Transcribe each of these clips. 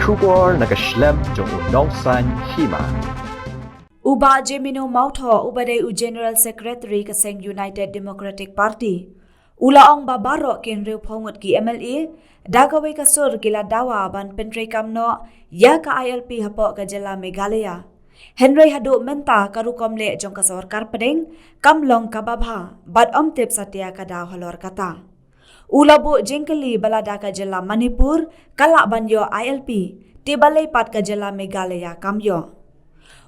Trubor nakaslem jong udongsan Hima. Uba Jemino Mautho ubade u General Secretary kaseng United Democratic Party. Ulaong babaro kinriu phongut ki MLA dagawe kasur kila dawa ban pentre kamno ya ka ILP hapo ka Jylla Meghalaya. Henry hadu menta karukomle jong ka sarkar pedeng kamlong kababha bad omtip satya kada halor kata. Ulabu jengkeli balada ka Jylla Manipur kalak banyo ILP ti Balei pat ka Jylla Meghalaya kamyo.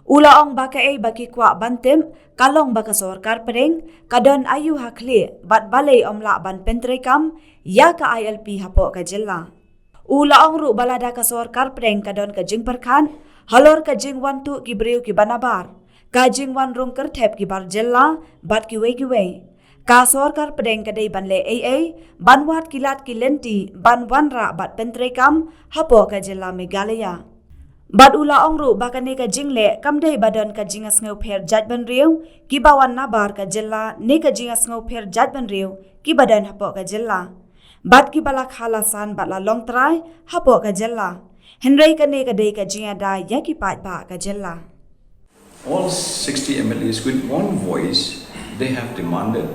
Ulaong bakai baki kwa bantem kalong baka sarkar pedeng kadon ayu hakli bat Balei omla ban pentrekam ya ka ILP hapo ka Jylla. Ulaong ru balada ka sarkar pedeng kadon ka jing perkhan halor ka jing wantu ki breu ki banabar ka jing wan rong kerthep ki bar Jylla bat ki wei ka sarkar pedeng kadai banle AA banwat kilat ki lenti ban wanra bat pentrekam hapo ka Jylla Meghalaya. Bad ulaong ru bakane ka jingle kamdai badan ka jingas ngau pher jadban riu ki bawan nabar ka Jylla ne ka jingas ngau pher jadban riu ki badan hapo ka Jylla. Bad ki balak halasan batla long try hapo ka Jylla. Henry ka ne ka dei ka jinga da ya ki pat ba ka Jylla. All 60 MLAs with one voice, they have demanded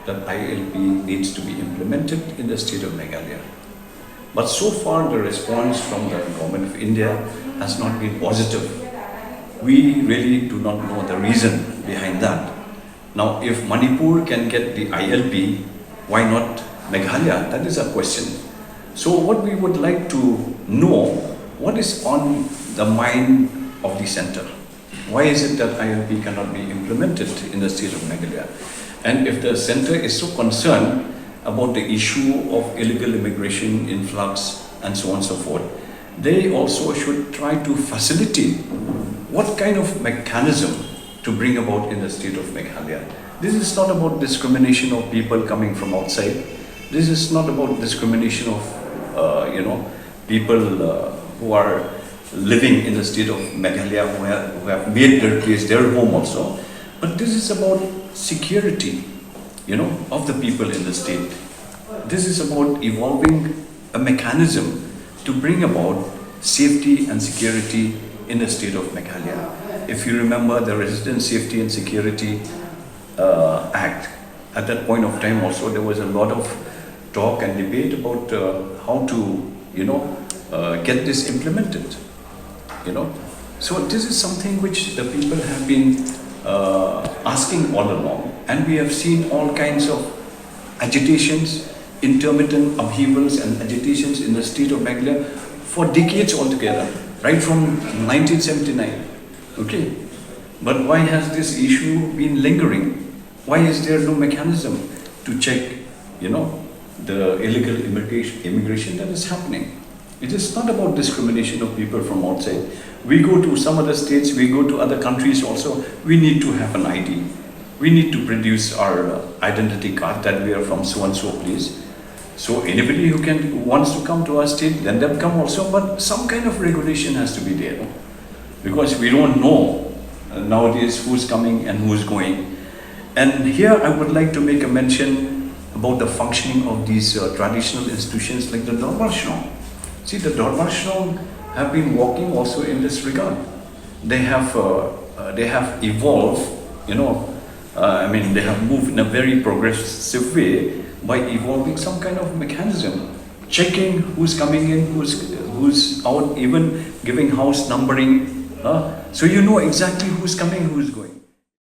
that ILP needs to be implemented in the state of Meghalaya. But so far the response from the government of India has not been positive. We really do not know the reason behind that. Now if Manipur can get the ILP, why not Meghalaya? That is a question. So what we would like to know, what is on the mind of the center? Why is it that ILP cannot be implemented in the state of Meghalaya? And if the center is so concerned about the issue of illegal immigration, influx, and so on and so forth, they also should try to facilitate what kind of mechanism to bring about in the state of Meghalaya. This is not about discrimination of people coming from outside. This is not about discrimination of people who are living in the state of Meghalaya who have made their place their home also. But this is about security, of the people in the state. This is about evolving a mechanism to bring about safety and security in the state of Meghalaya. If you remember the Resident Safety and Security Act, at that point of time also there was a lot of talk and debate about how to, get this implemented. So this is something which the people have been asking all along, and we have seen all kinds of agitations, intermittent upheavals and agitations in the state of Meghalaya for decades altogether, right from 1979. Okay, but why has this issue been lingering? Why is there no mechanism to check, the illegal immigration that is happening? It is not about discrimination of people from outside. We go to some other states, we go to other countries also, we need to have an ID. We need to produce our identity card that we are from so and so place. So anybody who wants to come to our state, then they'll come also, but some kind of regulation has to be there. Because we don't know nowadays who's coming and who's going. And here I would like to make a mention about the functioning of these traditional institutions like the Dorbarshram. See, the Dorbarshram have been working also in this regard. They have evolved, they have moved in a very progressive way by evolving some kind of mechanism, checking who's coming in, who's out, even giving house numbering. So you know exactly who's coming, who's going.